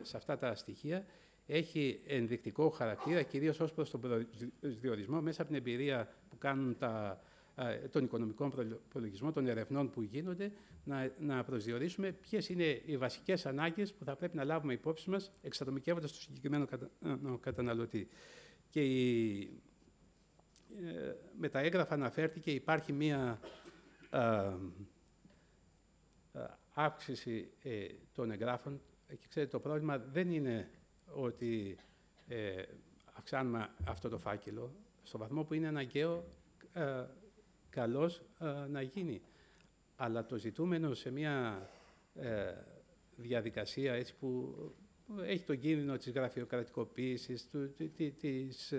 σε αυτά τα στοιχεία έχει ενδεικτικό χαρακτήρα, κυρίως ως προς τον προσδιορισμό μέσα από την εμπειρία που κάνουν των οικονομικών προλογισμών, των ερευνών που γίνονται, να προσδιορίσουμε ποιες είναι οι βασικές ανάγκες που θα πρέπει να λάβουμε υπόψη μας, εξατομικεύοντας το συγκεκριμένο καταναλωτή. Και με τα έγγραφα αναφέρθηκε, υπάρχει μία αύξηση των εγγράφων. Και ξέρετε, το πρόβλημα δεν είναι ότι αυξάνουμε αυτό το φάκελο, στο βαθμό που είναι αναγκαίο καλώς να γίνει. Αλλά το ζητούμενο σε μια διαδικασία έτσι, που έχει τον κίνδυνο της γραφειοκρατικοποίησης, της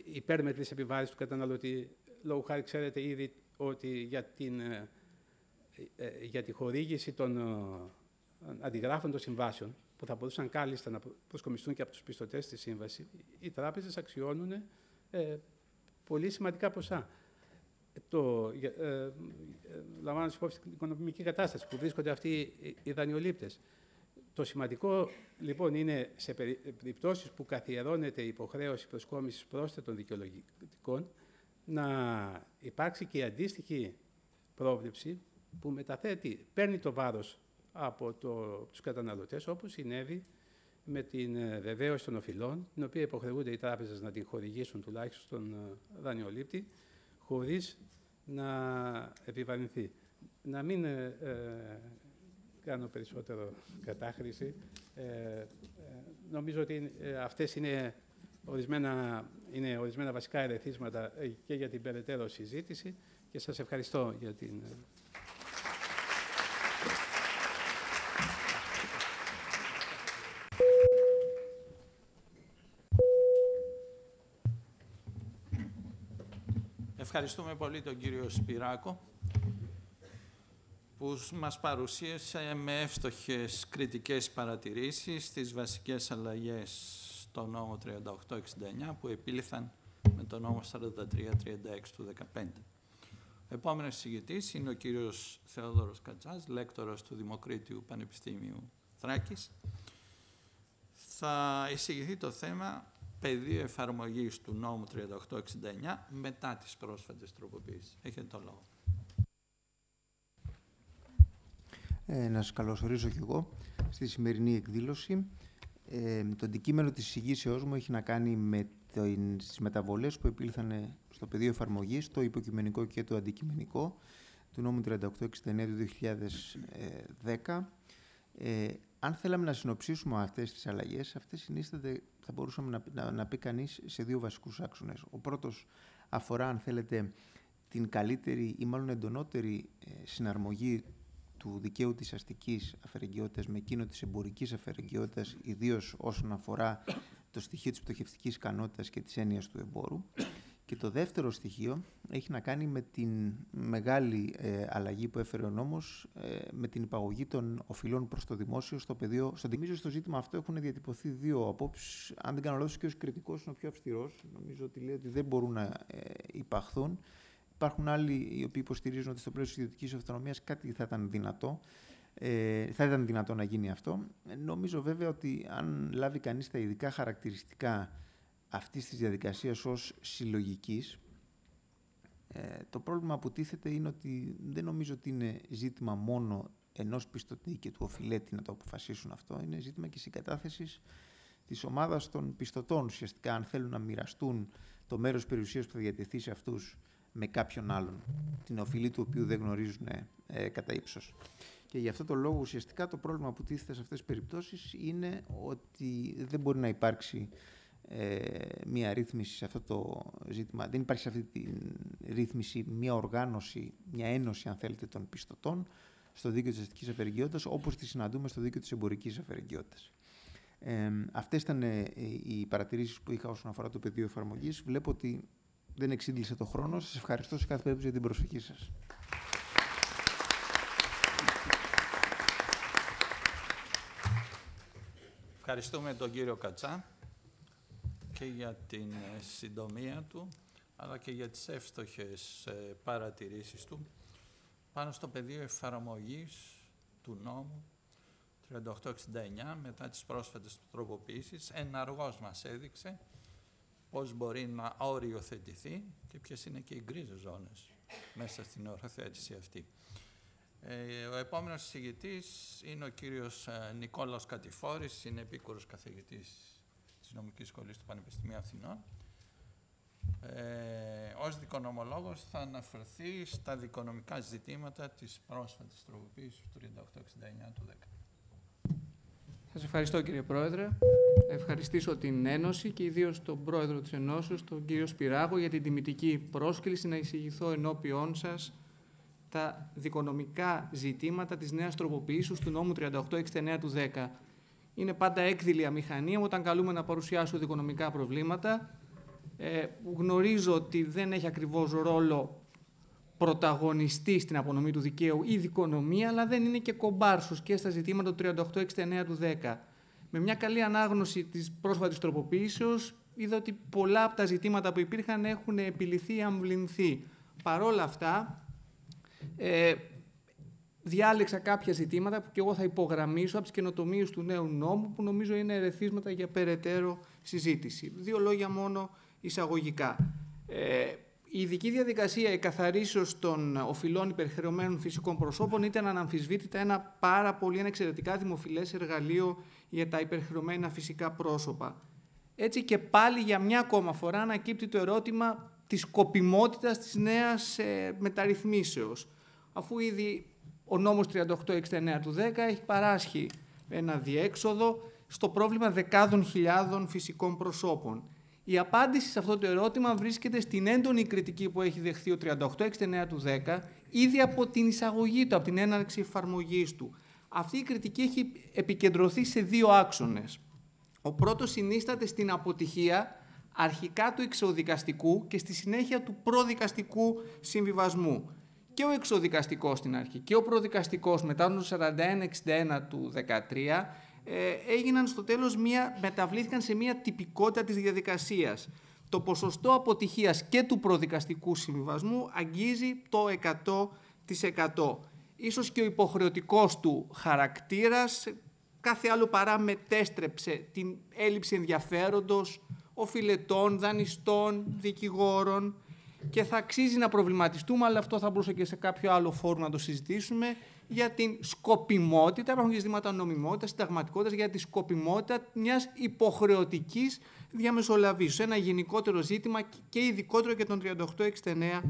υπέρμετρης επιβάρησης του καταναλωτή. Λόγω χάρη, ξέρετε ήδη ότι για τη χορήγηση των αντιγράφων των συμβάσεων, που θα μπορούσαν κάλλιστα να προσκομιστούν και από τους πιστωτές στη σύμβαση, οι τράπεζες αξιώνουν πολύ σημαντικά ποσά. Λαμβάνοντας υπόψη την οικονομική κατάσταση που βρίσκονται αυτοί οι δανειολήπτες. Το σημαντικό, λοιπόν, είναι σε περιπτώσεις που καθιερώνεται η υποχρέωση προσκόμισης πρόσθετων δικαιολογητικών, να υπάρξει και η αντίστοιχη πρόβλεψη που παίρνει το βάρος από τους καταναλωτές, όπως συνέβη με την βεβαίωση των οφειλών, την οποία υποχρεούνται οι τράπεζες να την χορηγήσουν τουλάχιστον στον δανειολήπτη, χωρίς να επιβαρυνθεί. Να μην κάνω περισσότερο κατάχρηση. Νομίζω ότι αυτές είναι ορισμένα βασικά ερεθίσματα και για την περαιτέρω συζήτηση και σας ευχαριστώ για την... Ευχαριστούμε πολύ τον κύριο Σπυράκο, που μας παρουσίασε με εύστοχες κριτικές παρατηρήσεις τις βασικές αλλαγές στο νόμο 3869 που επήλθαν με το νόμο 4336 του 2015. Ο επόμενος εισηγητής είναι ο κύριος Θεόδωρος Κατσάς, λέκτορος του Δημοκρίτιου Πανεπιστήμιου Θράκης. Θα εισηγηθεί το θέμα πεδίο εφαρμογής του νόμου 3869 μετά τις πρόσφατες τροποποιήσεις. Έχετε το λόγο. Να σας καλωσορίσω κι εγώ στη σημερινή εκδήλωση. Το αντικείμενο της εισηγήσεώς μου έχει να κάνει με τις μεταβολές που επήλθαν στο πεδίο εφαρμογής, το υποκειμενικό και το αντικειμενικό, του νόμου 3869 του 2010. Αν θέλαμε να συνοψίσουμε αυτές τις αλλαγές, αυτές συνίστανται, θα μπορούσαμε να πει κανείς, σε δύο βασικούς άξονες. Ο πρώτος αφορά, αν θέλετε, την καλύτερη ή μάλλον εντονότερη συναρμογή του δικαίου της αστικής αφαιρεγγιότητας με εκείνο της εμπορικής αφαιρεγγιότητας, ιδίως όσον αφορά το στοιχείο της πτωχευτικής ικανότητας και της έννοιας του εμπόρου. Και το δεύτερο στοιχείο έχει να κάνει με την μεγάλη αλλαγή που έφερε ο νόμος με την υπαγωγή των οφειλών προς το δημόσιο στο πεδίο. Νομίζω στο ζήτημα αυτό έχουν διατυπωθεί δύο απόψεις. Αν δεν κάνω λάθος, και ο κριτικός είναι ο πιο αυστηρός. Νομίζω ότι λέει ότι δεν μπορούν να υπαχθούν. Υπάρχουν άλλοι οι οποίοι υποστηρίζουν ότι στο πλαίσιο της ιδιωτικής αυτονομίας κάτι θα ήταν δυνατό. Θα ήταν δυνατό να γίνει αυτό. Νομίζω βέβαια ότι αν λάβει κανείς τα ειδικά χαρακτηριστικά αυτής της διαδικασίας ως συλλογικής, το πρόβλημα που τίθεται είναι ότι δεν νομίζω ότι είναι ζήτημα μόνο ενός πιστωτή και του οφειλέτη να το αποφασίσουν αυτό. Είναι ζήτημα και συγκατάθεσης της ομάδας των πιστωτών, ουσιαστικά, αν θέλουν να μοιραστούν το μέρος περιουσίας που θα διατεθεί σε αυτούς με κάποιον άλλον, την οφειλή του οποίου δεν γνωρίζουν κατά ύψος. Και γι' αυτό το λόγο ουσιαστικά το πρόβλημα που τίθεται σε αυτές τις περιπτώσεις είναι ότι δεν μπορεί να υπάρξει μία ρύθμιση σε αυτό το ζήτημα. Δεν υπάρχει σε αυτή τη ρύθμιση μία οργάνωση, μία ένωση, αν θέλετε, των πιστωτών στο δίκαιο της αστικής αφαιρεγγιότητας, όπως τη συναντούμε στο δίκαιο της εμπορικής αφαιρεγγιότητας. Αυτές ήταν οι παρατηρήσεις που είχα όσον αφορά το πεδίο εφαρμογής. Βλέπω ότι δεν εξήγησε το χρόνο. Σας ευχαριστώ σε κάθε περίπτωση για την προσοχή σας. Ευχαριστούμε τον κύριο Κατσά και για την συντομία του, αλλά και για τις εύστοχες παρατηρήσεις του πάνω στο πεδίο εφαρμογής του νόμου 3869, μετά τις πρόσφατες τροποποιήσεις, εναργώς μας έδειξε πώς μπορεί να οριοθετηθεί και ποιες είναι και οι γκρίζες ζώνες μέσα στην οριοθέτηση αυτή. Ο επόμενος εισηγητής είναι ο κύριος Νικόλαος Κατηφόρης, είναι επίκουρος καθηγητής της Νομικής Σχολής του Πανεπιστημίου Αθηνών. Ως δικονομολόγος θα αναφερθεί στα δικονομικά ζητήματα της πρόσφατης τροποποίησης του 3869 του 10. Σας ευχαριστώ, κύριε Πρόεδρε. Ευχαριστήσω την Ένωση και ιδίως τον Πρόεδρο της Ενώσεως, τον κύριο Σπυράγο, για την τιμητική πρόσκληση να εισηγηθώ ενώπιόν σας τα δικονομικά ζητήματα της νέας τροποποίησης του νόμου 3869 του 10. Είναι πάντα έκδηλη αμηχανία όταν καλούμε να παρουσιάσω δικονομικά προβλήματα. Γνωρίζω ότι δεν έχει ακριβώς ρόλο πρωταγωνιστή στην απονομή του δικαίου η δικονομία, αλλά δεν είναι και κομπάρσος και στα ζητήματα του 3869 του 10. Με μια καλή ανάγνωση της πρόσφατης τροποποίησεως, είδα ότι πολλά από τα ζητήματα που υπήρχαν έχουν επιληθεί ή αμβληνθεί. Παρόλα αυτά, διάλεξα κάποια ζητήματα που και εγώ θα υπογραμμίσω από τις καινοτομίες του νέου νόμου, που νομίζω είναι ερεθίσματα για περαιτέρω συζήτηση. 2 λόγια μόνο εισαγωγικά. Η ειδική διαδικασία εκαθαρίσεως των οφειλών υπερχρεωμένων φυσικών προσώπων ήταν αναμφισβήτητα ένα εξαιρετικά δημοφιλές εργαλείο για τα υπερχρεωμένα φυσικά πρόσωπα. Έτσι και πάλι για μια ακόμα φορά ανακύπτει το ερώτημα της σκοπιμότητας της νέας μεταρρυθμίσεως, αφού ήδη ο νόμος 3869 του 10 έχει παράσχει ένα διέξοδο στο πρόβλημα δεκάδων χιλιάδων φυσικών προσώπων. Η απάντηση σε αυτό το ερώτημα βρίσκεται στην έντονη κριτική που έχει δεχθεί ο 3869 του 10 ήδη από την εισαγωγή του, από την έναρξη εφαρμογής του. Αυτή η κριτική έχει επικεντρωθεί σε 2 άξονες. Ο πρώτος συνίσταται στην αποτυχία αρχικά του εξοδικαστικού και στη συνέχεια του προδικαστικού συμβιβασμού. Και ο εξοδικαστικός στην αρχή και ο προδικαστικός μετά το 4161 του 13 έγιναν στο τέλος μεταβλήθηκαν σε μια τυπικότητα της διαδικασίας. Το ποσοστό αποτυχίας και του προδικαστικού συμβιβασμού αγγίζει το 100%. Ίσως και ο υποχρεωτικός του χαρακτήρας κάθε άλλο παρά μετέστρεψε την έλλειψη ενδιαφέροντος οφειλετών, δανειστών, δικηγόρων, και θα αξίζει να προβληματιστούμε, αλλά αυτό θα μπορούσε και σε κάποιο άλλο φόρουμ να το συζητήσουμε, για την σκοπιμότητα, υπάρχουν και ζητήματα νομιμότητας, συνταγματικότητας, για τη σκοπιμότητα μιας υποχρεωτικής διαμεσολαβήσεως. Ένα γενικότερο ζήτημα και ειδικότερο και τον 3869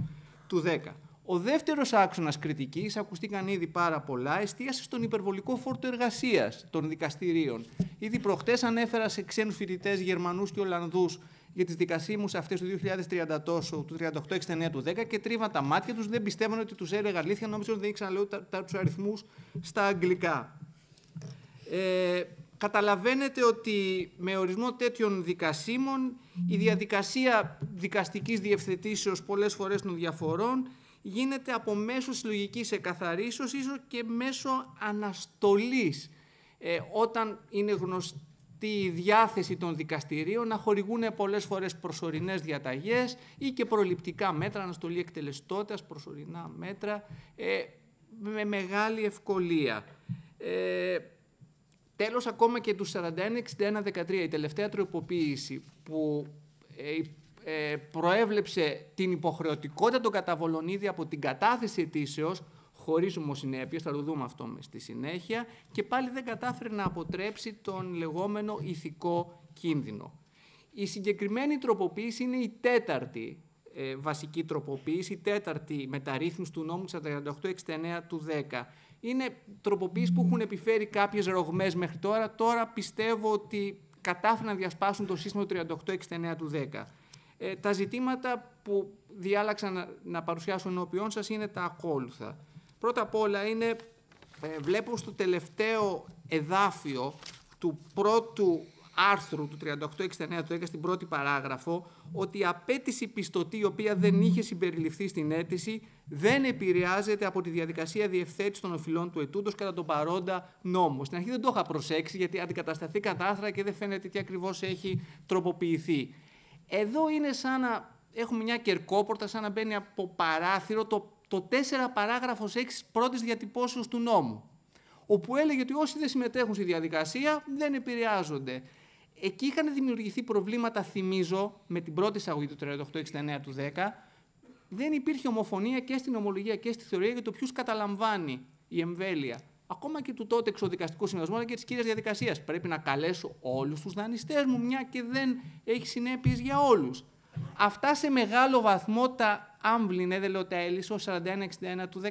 του 10. Ο δεύτερος άξονας κριτικής, ακουστήκαν ήδη πάρα πολλά, εστίασε στον υπερβολικό φόρτο εργασίας των δικαστηρίων. Ήδη προχτές ανέφερα σε ξένους φοιτητές Γερμανούς και Ολλανδούς για τις δικασίμους αυτές του 2030 τόσο, του 3869 του 10, και τρίβαν τα μάτια τους, δεν πιστεύαν ότι τους έλεγα αλήθεια, νόμιζαν ότι δεν ήξεραν λέω τους αριθμούς στα αγγλικά. Καταλαβαίνετε ότι με ορισμό τέτοιων δικασίμων η διαδικασία δικαστικής διευθετήσεως πολλές φορές των διαφορών γίνεται από μέσω συλλογικής εκαθαρίσεως, ίσως και μέσω αναστολής, όταν είναι γνωστή η διάθεση των δικαστηρίων να χορηγούν πολλές φορές προσωρινές διαταγές ή και προληπτικά μέτρα, αναστολή εκτελεστότητας, προσωρινά μέτρα, με μεγάλη ευκολία. Τέλος, ακόμα και του 41-61-13, η τελευταία τροποποίηση που προέβλεψε την υποχρεωτικότητα των καταβολών ήδη από την κατάθεση αιτήσεως, χωρίς ομοσυνέπειες, θα το δούμε αυτό στη συνέχεια, και πάλι δεν κατάφερε να αποτρέψει τον λεγόμενο ηθικό κίνδυνο. Η συγκεκριμένη τροποποίηση είναι η τέταρτη βασική τροποποίηση, η τέταρτη μεταρρύθμιση του νόμου 3869 του 10. Είναι τροποποίησεις που έχουν επιφέρει κάποιες ρογμές μέχρι τώρα. Τώρα πιστεύω ότι κατάφεραν να διασπάσουν το σύστημα του 3869 του 10. Τα ζητήματα που διάλεξα να παρουσιάσω ενώπιόν σας είναι τα ακόλουθα. Πρώτα απ' όλα βλέπω στο τελευταίο εδάφιο του πρώτου άρθρου του 3869 του 10, στην πρώτη παράγραφο, ότι η απέτηση πιστωτή, η οποία δεν είχε συμπεριληφθεί στην αίτηση, δεν επηρεάζεται από τη διαδικασία διευθέτησης των οφειλών του αιτούντος κατά τον παρόντα νόμο. Στην αρχή δεν το είχα προσέξει, γιατί αντικατασταθεί κατάστρα και δεν φαίνεται τι ακριβώς έχει τροποποιηθεί. Εδώ είναι σαν να έχουμε μια κερκόπορτα, σαν να μπαίνει από παράθυρο το 4 παράγραφος 6 πρώτης διατυπώσεως του νόμου. όπου έλεγε ότι όσοι δεν συμμετέχουν στη διαδικασία δεν επηρεάζονται. Εκεί είχαν δημιουργηθεί προβλήματα, θυμίζω, με την πρώτη εισαγωγή του 3869 του 10. Δεν υπήρχε ομοφωνία και στην ομολογία και στη θεωρία για το ποιους καταλαμβάνει η εμβέλεια. Ακόμα και του τότε εξοδικαστικού συμβασμού, αλλά και της κύριας διαδικασίας. Πρέπει να καλέσω όλους τους δανειστές μου, μια και δεν έχει συνέπειες για όλους. Αυτά σε μεγάλο βαθμό τα άμβληνε, δεν λέω τα έλυσε, ο 4161 του 13.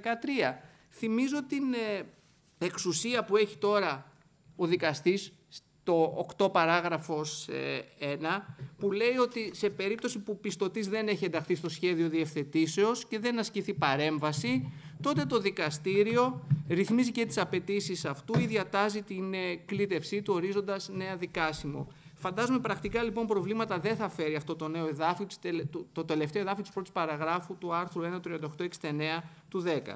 Θυμίζω την εξουσία που έχει τώρα ο δικαστής, το 8 παράγραφος 1, που λέει ότι σε περίπτωση που πιστωτής δεν έχει ενταχθεί στο σχέδιο διευθετήσεως και δεν ασκηθεί παρέμβαση, τότε το δικαστήριο ρυθμίζει και τις απαιτήσεις αυτού ή διατάζει την κλήτευσή του ορίζοντας νέα δικάσιμο. Φαντάζομαι πρακτικά λοιπόν προβλήματα δεν θα φέρει αυτό το νέο εδάφιο, το τελευταίο εδάφιο της πρώτης παραγράφου του άρθρου 13869 του 10.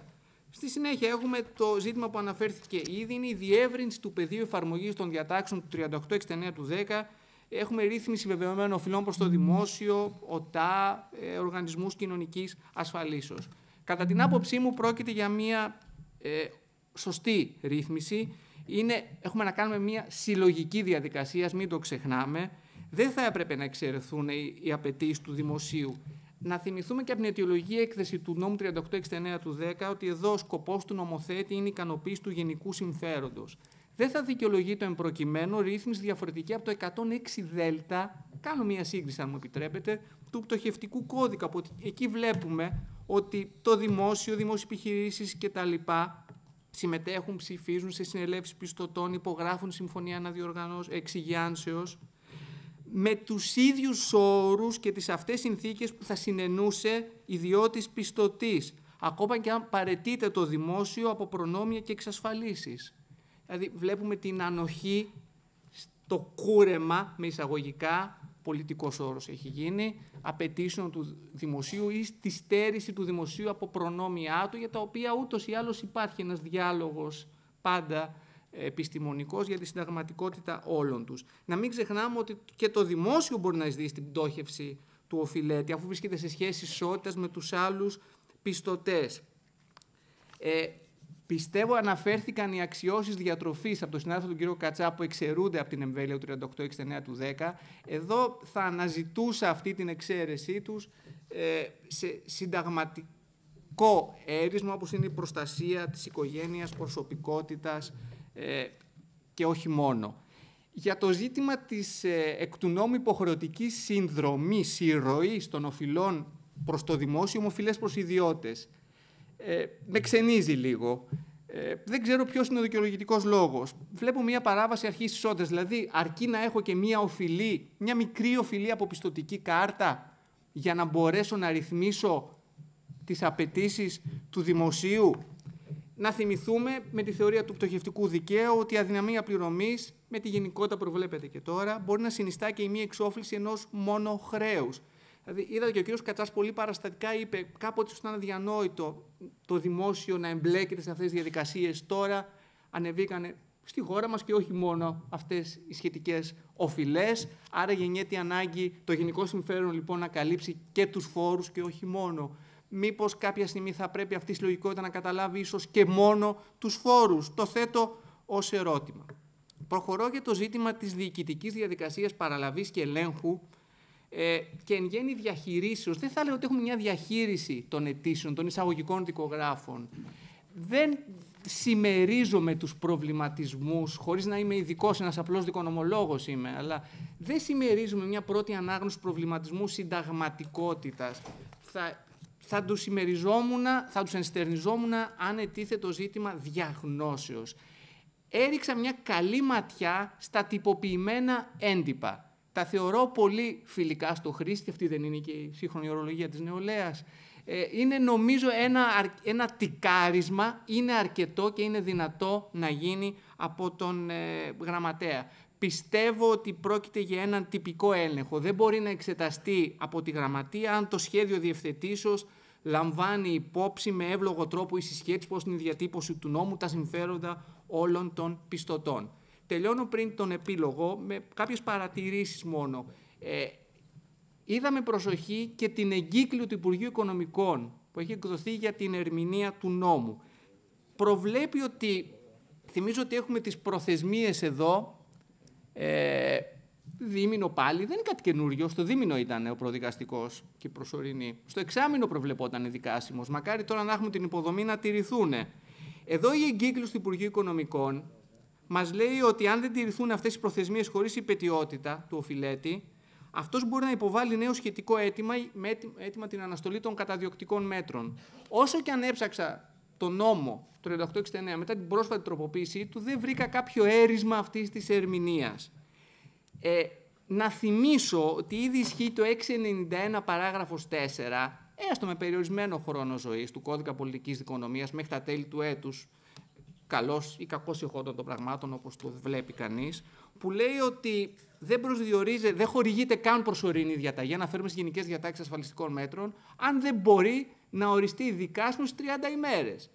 Στη συνέχεια έχουμε το ζήτημα που αναφέρθηκε ήδη, είναι η διεύρυνση του πεδίου εφαρμογής των διατάξεων του 3869 του 10. Έχουμε ρύθμιση βεβαιωμένων οφειλών προς το δημόσιο, ΟΤΑ, οργανισμούς κοινωνικής ασφαλίσεως. Κατά την άποψή μου πρόκειται για μια σωστή ρύθμιση. Έχουμε να κάνουμε μια συλλογική διαδικασία, μην το ξεχνάμε. Δεν θα έπρεπε να εξαιρεθούν οι απαιτήσεις του δημοσίου. Να θυμηθούμε και από την αιτιολογική έκθεση του νόμου 3869 του 10 ότι εδώ ο σκοπός του νομοθέτη είναι η ικανοποίηση του γενικού συμφέροντος. Δεν θα δικαιολογεί το εμπροκειμένο ρύθμιση διαφορετική από το 106 Δέλτα, κάνω μια σύγκριση αν μου επιτρέπετε, του πτωχευτικού κώδικα. Που εκεί βλέπουμε ότι το δημόσιο, δημόσιες επιχειρήσεις κτλ. Συμμετέχουν, ψηφίζουν σε συνελεύσεις πιστωτών, υπογράφουν συμφωνία αναδιοργανώσεως, εξηγιάνσεως, με τους ίδιους όρους και τις αυτές συνθήκες που θα συνενούσε ιδιώτης πιστωτής, ακόμα και αν παραιτείται το δημόσιο από προνόμια και εξασφαλίσεις. Δηλαδή βλέπουμε την ανοχή στο κούρεμα, με εισαγωγικά, πολιτικός όρος έχει γίνει, απαιτήσεων του δημοσίου ή στη στέρηση του δημοσίου από προνόμια του, για τα οποία ούτως ή άλλως υπάρχει ένας διάλογος πάντα επιστημονικός για τη συνταγματικότητα όλων τους. Να μην ξεχνάμε ότι και το δημόσιο μπορεί να ζητήσει την πτώχευση του οφειλέτη, αφού βρίσκεται σε σχέση ισότητας με τους άλλους πιστωτές. Πιστεύω αναφέρθηκαν οι αξιώσεις διατροφής από τον συνάδελφο τον κύριο Κατσά που εξαιρούνται από την εμβέλεια του 3869 του 10. Εδώ θα αναζητούσα αυτή την εξαίρεσή τους σε συνταγματικό έρισμα, όπως είναι η προστασία της οικογένειας, προσωπικότητας και όχι μόνο. Για το ζήτημα της εκ του νόμου υποχρεωτικής συνδρομής, συρροής των οφειλών προς το δημόσιο, οφειλές προς ιδιώτες. Με ξενίζει λίγο. Δεν ξέρω ποιος είναι ο δικαιολογητικός λόγος. Βλέπω μια παράβαση αρχής ισότητας, δηλαδή αρκεί να έχω και μια οφειλή, μια μικρή οφειλή από πιστωτική κάρτα για να μπορέσω να ρυθμίσω τις απαιτήσεις του δημοσίου. Να θυμηθούμε με τη θεωρία του πτωχευτικού δικαίου ότι η αδυναμία πληρωμής, με τη γενικότητα προβλέπεται και τώρα, μπορεί να συνιστά και η μη εξόφληση ενός μόνο χρέους. Δηλαδή, είδατε και ο κύριος Κατσάς πολύ παραστατικά είπε κάποτε ήταν αδιανόητο το δημόσιο να εμπλέκεται σε αυτές τις διαδικασίες. Τώρα ανεβήκανε στη χώρα μας και όχι μόνο αυτές οι σχετικές οφειλές. Άρα γεννιέται η ανάγκη το γενικό συμφέρον λοιπόν να καλύψει και τους φόρους και όχι μόνο. Μήπως κάποια στιγμή θα πρέπει αυτή η συλλογικότητα να καταλάβει ίσως και μόνο τους φόρους. Το θέτω ως ερώτημα. Προχωρώ για το ζήτημα της διοικητικής διαδικασίας παραλαβής και ελέγχου και εν γέννη διαχειρήσεως. Δεν θα λέω ότι έχουμε μια διαχείριση των αιτήσεων, των εισαγωγικών δικογράφων. Δεν συμμερίζομαι τους προβληματισμούς, χωρίς να είμαι ειδικός, ένας απλός δικονομολόγος είμαι, αλλά δεν συμμερίζομαι μια πρώτη ανάγνωση προβληματισμού συνταγματικότητας. Θα τους συμμεριζόμουν, θα τους ενστερνιζόμουν αν ετίθε το ζήτημα διαγνώσεως. Έριξα μια καλή ματιά στα τυποποιημένα έντυπα. Τα θεωρώ πολύ φιλικά στο χρήστη, αυτή δεν είναι και η σύγχρονη ορολογία της νεολαίας. Είναι νομίζω ένα τικάρισμα, είναι αρκετό και είναι δυνατό να γίνει από τον γραμματέα. Πιστεύω ότι πρόκειται για έναν τυπικό έλεγχο. Δεν μπορεί να εξεταστεί από τη γραμματεία αν το σχέδιο διευθετήσεως λαμβάνει υπόψη με εύλογο τρόπο ή συσχέτιση πώς είναι η διατύπωση του νόμου τα συμφέροντα όλων των πιστωτών. Τελειώνω πριν τον επίλογο με κάποιες παρατηρήσεις μόνο. Είδαμε προσοχή και την εγκύκλιο του Υπουργείου Οικονομικών που έχει εκδοθεί για την ερμηνεία του νόμου. Προβλέπει ότι θυμίζω ότι έχουμε τις προθεσμίες εδώ, δίμηνο πάλι, δεν είναι κάτι καινούριο. Στο δίμηνο ήταν ο προδικαστικός και η προσωρινή. Στο εξάμηνο προβλεπόταν δικάσιμος. Μακάρι τώρα να έχουμε την υποδομή να τηρηθούν. Εδώ η εγκύκλωση του Υπουργείου Οικονομικών μας λέει ότι αν δεν τηρηθούν αυτές οι προθεσμίες χωρίς υπαιτιότητα του οφειλέτη, αυτός μπορεί να υποβάλει νέο σχετικό αίτημα με αίτημα την αναστολή των καταδιοκτικών μέτρων. Όσο και αν έψαξα το νόμο του 3869 μετά την πρόσφατη τροποποίησή του, δεν βρήκα κάποιο έρισμα αυτής της ερμηνείας. Να θυμίσω ότι ήδη ισχύει το 691 παράγραφος 4, έστω με περιορισμένο χρόνο ζωής του κώδικα πολιτικής δικονομίας μέχρι τα τέλη του έτους, καλός ή κακός ηχόντων των πραγμάτων, όπως το βλέπει κανείς, που λέει ότι δεν χορηγείται καν προσωρινή διαταγή, αναφέρουμε στις γενικές διατάξεις ασφαλιστικών μέτρων, αν δεν μπορεί να οριστεί δικάσιμος 30 ημέρες.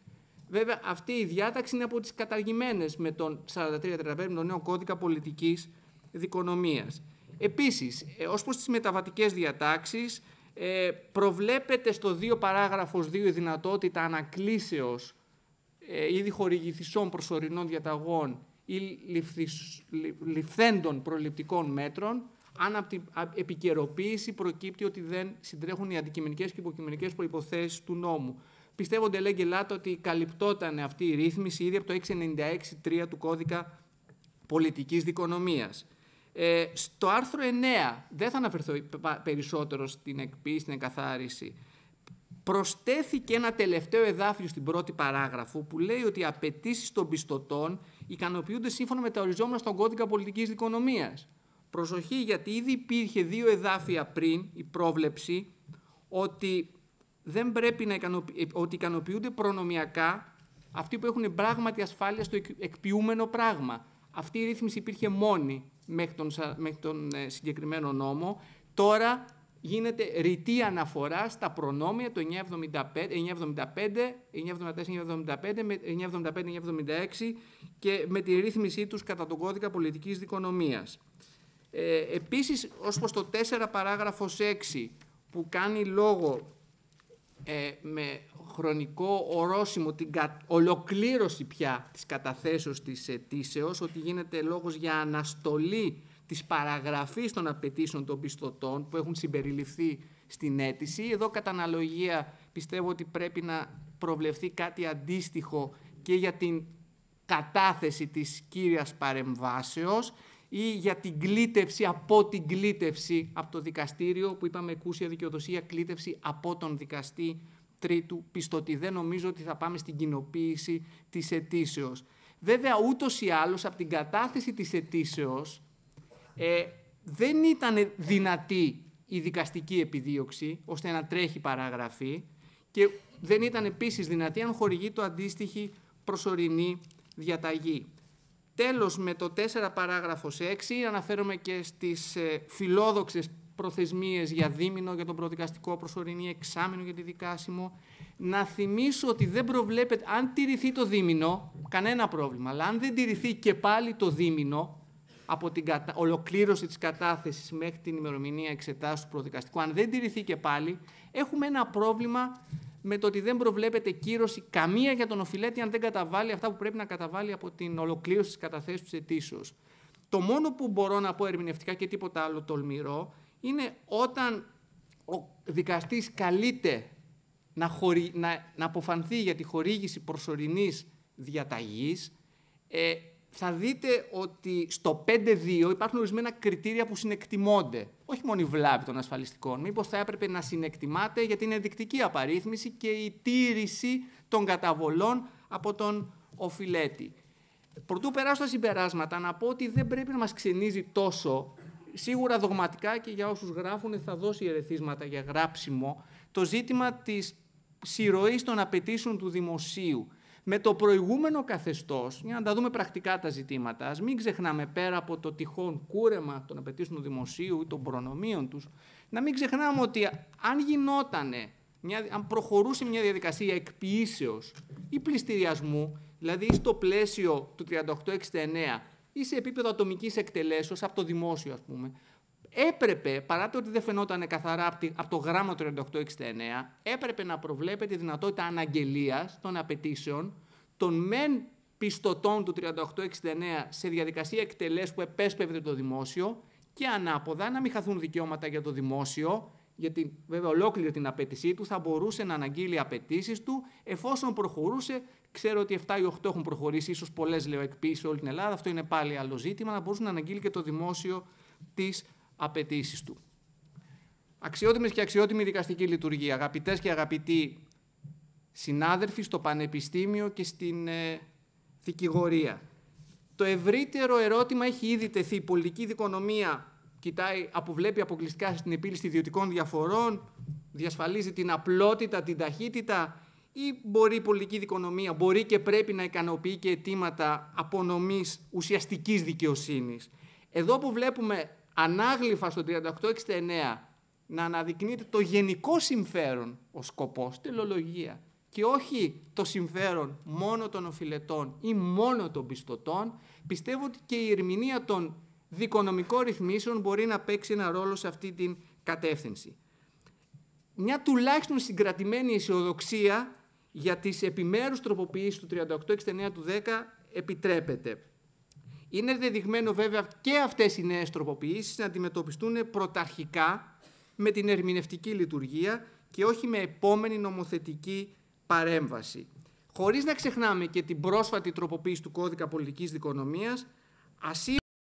Βέβαια, αυτή η διάταξη είναι από τις καταργημένες με τον 43-35, με τον νέο κώδικα πολιτικής δικονομίας. Επίσης, ως προς τις μεταβατικές διατάξεις, προβλέπεται στο 2 παράγραφος 2 η δυνατότητα ανακλήσεως ήδη χορηγηθισών προσωρινών διαταγών ή ληφθέντων προληπτικών μέτρων, αν από την επικαιροποίηση προκύπτει ότι δεν συντρέχουν οι αντικειμενικές και υποκειμενικές προϋποθέσεις του νόμου. Πιστεύω λέγε Λάτα ότι καλυπτόταν αυτή η ρύθμιση ήδη από το 696-3 του κώδικα πολιτικής δικονομίας. Στο άρθρο 9, δεν θα αναφερθώ περισσότερο στην εκποίηση, στην εκαθάριση, προσθέθηκε ένα τελευταίο εδάφιο στην πρώτη παράγραφο που λέει ότι οι απαιτήσεις των πιστωτών ικανοποιούνται σύμφωνα με τα οριζόμενα στον κώδικα πολιτικής δικονομίας. Προσοχή, γιατί ήδη υπήρχε 2 εδάφια πριν η πρόβλεψη ότι δεν πρέπει να ότι ικανοποιούνται προνομιακά αυτοί που έχουν πράγματι ασφάλεια στο εκποιούμενο πράγμα. Αυτή η ρύθμιση υπήρχε μόνη μέχρι τον συγκεκριμένο νόμο. Τώρα γίνεται ρητή αναφορά στα προνόμια το 975, 975-976 και με τη ρύθμισή τους κατά τον κώδικα πολιτικής δικονομίας. Επίσης, ως προς το 4 παράγραφος 6 που κάνει λόγο με χρονικό ορόσημο την ολοκλήρωση πια της καταθέσεως της αιτήσεως, ότι γίνεται λόγος για αναστολή της παραγραφής των απαιτήσεων των πιστωτών που έχουν συμπεριληφθεί στην αίτηση. Εδώ κατά αναλογία πιστεύω ότι πρέπει να προβλεφθεί κάτι αντίστοιχο και για την κατάθεση της κύριας παρεμβάσεως ή για την κλήτευση από την κλήτευση από το δικαστήριο, που είπαμε εκούσια δικαιοδοσία, κλήτευση από τον δικαστή τρίτου πιστωτή. Δεν νομίζω ότι θα πάμε στην κοινοποίηση της αιτήσεως. Βέβαια, ούτως ή άλλως, από την κατάθεση της αιτήσεως δεν ήταν δυνατή η δικαστική επιδίωξη, ώστε να τρέχει παραγραφή, και δεν ήταν επίσης δυνατή αν χορηγεί το αντίστοιχη προσωρινή διαταγή. Τέλος, με το 4 παράγραφος 6 αναφέρομαι και στις φιλόδοξες προθεσμίες για δίμηνο για τον προδικαστικό, προσωρινή, εξάμηνο για τη δικάσιμο. Να θυμίσω ότι δεν προβλέπεται, αν τηρηθεί το δίμηνο, κανένα πρόβλημα, αλλά αν δεν τηρηθεί και πάλι το δίμηνο, από την ολοκλήρωση της κατάθεσης μέχρι την ημερομηνία εξετάσεως του προδικαστικού, αν δεν τηρηθεί και πάλι, έχουμε ένα πρόβλημα με το ότι δεν προβλέπεται κύρωση καμία για τον οφειλέτη αν δεν καταβάλει αυτά που πρέπει να καταβάλει από την ολοκλήρωση της καταθέσεως της αιτήσεως. Το μόνο που μπορώ να πω ερμηνευτικά και τίποτα άλλο τολμηρό είναι όταν ο δικαστής καλείται να αποφανθεί για τη χορήγηση προσωρινής διαταγής, θα δείτε ότι στο 5.2 υπάρχουν ορισμένα κριτήρια που συνεκτιμώνται. Όχι μόνο η βλάβη των ασφαλιστικών. Μήπως θα έπρεπε να συνεκτιμάται για την ενδεικτική απαρίθμηση και η τήρηση των καταβολών από τον οφειλέτη. Προτού περάσω στα συμπεράσματα, να πω ότι δεν πρέπει να μας ξενίζει τόσο, σίγουρα δογματικά και για όσους γράφουν θα δώσει ερεθίσματα για γράψιμο, το ζήτημα της συρροής των απαιτήσεων του δημοσίου. Με το προηγούμενο καθεστώς, για να τα δούμε πρακτικά τα ζητήματα, ας μην ξεχνάμε πέρα από το τυχόν κούρεμα των απαιτήσεων του δημοσίου ή των προνομίων τους, να μην ξεχνάμε ότι αν προχωρούσε μια διαδικασία εκποιήσεως ή πληστηριασμού, δηλαδή στο πλαίσιο του 3869 ή σε επίπεδο ατομικής εκτελέσεως από το δημόσιο, ας πούμε, έπρεπε, παρά το ότι δεν φαινόταν καθαρά από το γράμμα του 3869, έπρεπε να προβλέπεται η δυνατότητα αναγγελίας των απαιτήσεων, των μεν πιστωτών του 38-69 σε διαδικασία εκτελέσου που επέσπευδε το δημόσιο και ανάποδα να μην χαθούν δικαιώματα για το δημόσιο, γιατί βέβαια ολόκληρη την απέτησή του θα μπορούσε να αναγγείλει απαιτήσεις του εφόσον προχωρούσε. Ξέρω ότι 7 ή 8 έχουν προχωρήσει, ίσως πολλές λέω εκποίησεις σε όλη την Ελλάδα, αυτό είναι πάλι άλλο ζήτημα, να μπορούσε να αναγγείλει και το δημόσιο τις απαιτήσεις του. Αξιότιμες και αξιότιμη δικαστική λειτουργία, αγαπητές και αγαπητοί συνάδελφοι στο Πανεπιστήμιο και στην δικηγορία. Το ευρύτερο ερώτημα έχει ήδη τεθεί. Η πολιτική δικονομία αποβλέπει αποκλειστικά στην επίλυση ιδιωτικών διαφορών, διασφαλίζει την απλότητα, την ταχύτητα, ή μπορεί η πολιτική δικονομία, μπορεί και πρέπει να ικανοποιεί και αιτήματα απονομής ουσιαστικής δικαιοσύνης. Εδώ που βλέπουμε ανάγλυφα στο 38-69 να αναδεικνύεται το γενικό συμφέρον ο σκοπός, τελολογία, και όχι το συμφέρον μόνο των οφειλετών ή μόνο των πιστωτών, πιστεύω ότι και η ερμηνεία των δικονομικών ρυθμίσεων μπορεί να παίξει ένα ρόλο σε αυτή την κατεύθυνση. Μια τουλάχιστον συγκρατημένη αισιοδοξία για τις επιμέρους τροποποιήσεις του 38-69 του 10 επιτρέπεται. Είναι δεδειγμένο βέβαια και αυτές οι νέες τροποποιήσεις να αντιμετωπιστούν πρωταρχικά με την ερμηνευτική λειτουργία και όχι με επόμενη νομοθετική παρέμβαση. Χωρίς να ξεχνάμε και την πρόσφατη τροποποίηση του κώδικα πολιτικής δικονομίας,